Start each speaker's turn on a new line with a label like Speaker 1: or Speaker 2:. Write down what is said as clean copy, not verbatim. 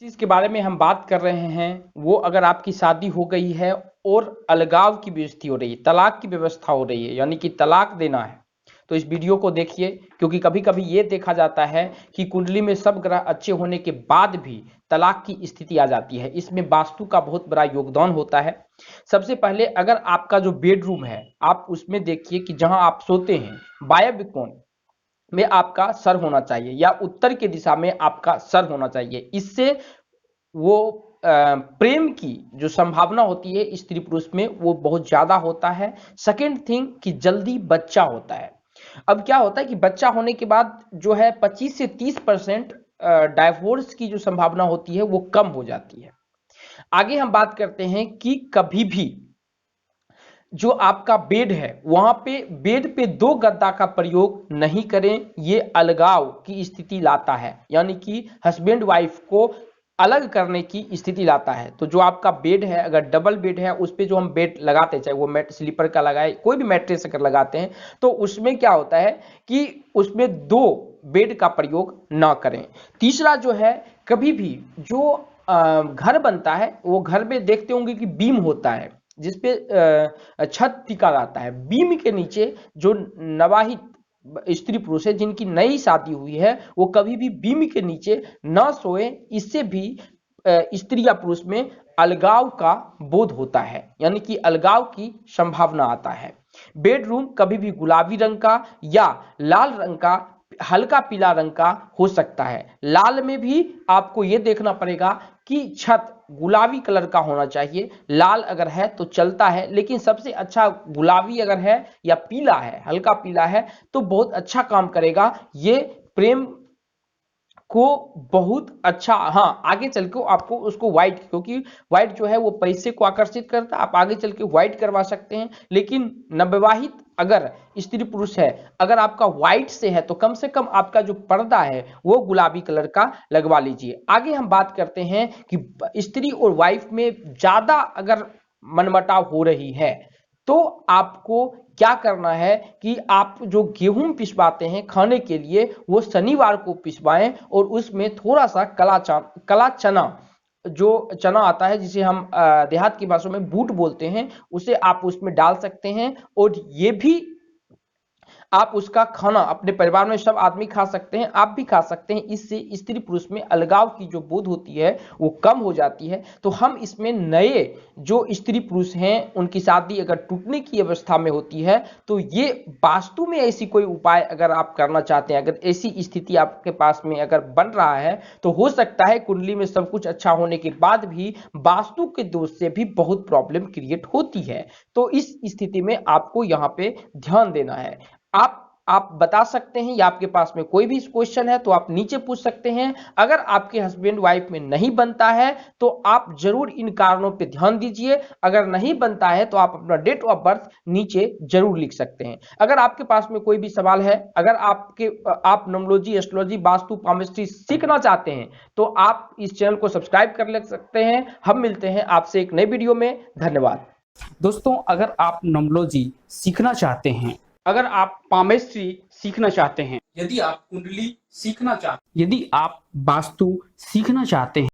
Speaker 1: चीज के बारे में हम बात कर रहे हैं वो अगर आपकी शादी हो गई है और अलगाव की व्यवस्था हो रही है, तलाक की व्यवस्था हो रही है, यानी कि तलाक देना है, तो इस वीडियो को देखिए। क्योंकि कभी कभी ये देखा जाता है कि कुंडली में सब ग्रह अच्छे होने के बाद भी तलाक की स्थिति आ जाती है। इसमें वास्तु का बहुत बड़ा योगदान होता है। सबसे पहले अगर आपका जो बेडरूम है आप उसमें देखिए कि जहां आप सोते हैं वायव्य कोण में आपका सर होना चाहिए या उत्तर की दिशा में आपका सर होना चाहिए। इससे वो प्रेम की जो संभावना होती है स्त्री पुरुष में वो बहुत ज्यादा होता है। सेकेंड थिंग कि जल्दी बच्चा होता है। अब क्या होता है कि बच्चा होने के बाद जो है 25 से 30% डाइवोर्स की जो संभावना होती है वो कम हो जाती है। आगे हम बात करते हैं कि कभी भी जो आपका बेड है वहां पे बेड पे दो गद्दा का प्रयोग नहीं करें, ये अलगाव की स्थिति लाता है, यानी कि हस्बैंड वाइफ को अलग करने की स्थिति लाता है। तो जो आपका बेड है अगर डबल बेड है उस पे जो हम बेड लगाते हैं चाहे वो मैट स्लीपर का लगाए कोई भी मैट्रेस अगर लगाते हैं तो उसमें क्या होता है कि उसमें दो बेड का प्रयोग ना करें। तीसरा जो है कभी भी जो घर बनता है वो घर में देखते होंगे कि बीम होता है जिसपे छत टिका रहता है। बीम के नीचे जो नवाहित स्त्री पुरुष है जिनकी नई शादी हुई है वो कभी भी बीम के नीचे न सोए। इससे भी स्त्री या पुरुष में अलगाव का बोध होता है, यानी कि अलगाव की संभावना आता है। बेडरूम कभी भी गुलाबी रंग का या लाल रंग का हल्का पीला रंग का हो सकता है। लाल में भी आपको यह देखना पड़ेगा कि छत गुलाबी कलर का होना चाहिए। लाल अगर है तो चलता है, लेकिन सबसे अच्छा गुलाबी अगर है या पीला है हल्का पीला है तो बहुत अच्छा काम करेगा। ये प्रेम को बहुत अच्छा, हाँ आगे चल के आपको उसको व्हाइट, क्योंकि व्हाइट जो है वो पैसे को आकर्षित करता है, आप आगे चल के व्हाइट करवा सकते हैं। लेकिन नवविवाहित अगर स्त्री पुरुष है अगर आपका व्हाइट से है तो कम से कम आपका जो पर्दा है वो गुलाबी कलर का लगवा लीजिए। आगे हम बात करते हैं कि स्त्री और वाइफ में ज्यादा अगर मनमुटाव हो रही है तो आपको क्या करना है कि आप जो गेहूं पिसवाते हैं खाने के लिए वो शनिवार को पिसवाएं और उसमें थोड़ा सा कला चना, जो चना आता है जिसे हम देहात की भाषा में बूट बोलते हैं, उसे आप उसमें डाल सकते हैं। और ये भी आप उसका खाना अपने परिवार में सब आदमी खा सकते हैं, आप भी खा सकते हैं। इससे स्त्री पुरुष में अलगाव की जो बोध होती है वो कम हो जाती है। तो हम इसमें नए जो स्त्री पुरुष हैं उनकी शादी अगर टूटने की अवस्था में होती है तो ये वास्तु में ऐसी कोई उपाय अगर आप करना चाहते हैं, अगर ऐसी स्थिति आपके पास में अगर बन रहा है तो हो सकता है कुंडली में सब कुछ अच्छा होने के बाद भी वास्तु के दोष से भी बहुत प्रॉब्लम क्रिएट होती है। तो इस स्थिति में आपको यहाँ पे ध्यान देना है। आप बता सकते हैं या आपके पास में कोई भी क्वेश्चन है तो आप नीचे पूछ सकते हैं। अगर आपके हस्बैंड वाइफ में नहीं बनता है तो आप जरूर इन कारणों पे ध्यान दीजिए। अगर नहीं बनता है तो आप अपना डेट ऑफ बर्थ नीचे जरूर लिख सकते हैं। अगर आपके पास में कोई भी सवाल है, अगर आप न्यूमरोलॉजी, एस्ट्रोलॉजी, वास्तु, पामिस्ट्री सीखना चाहते हैं तो आप इस चैनल को सब्सक्राइब कर ले सकते हैं। हम मिलते हैं आपसे एक नई वीडियो में। धन्यवाद
Speaker 2: दोस्तों, अगर आप न्यूमरोलॉजी सीखना चाहते हैं, अगर आप पामिस्ट्री सीखना चाहते हैं, यदि आप कुंडली सीखना चाहते हैं, यदि आप वास्तु सीखना चाहते हैं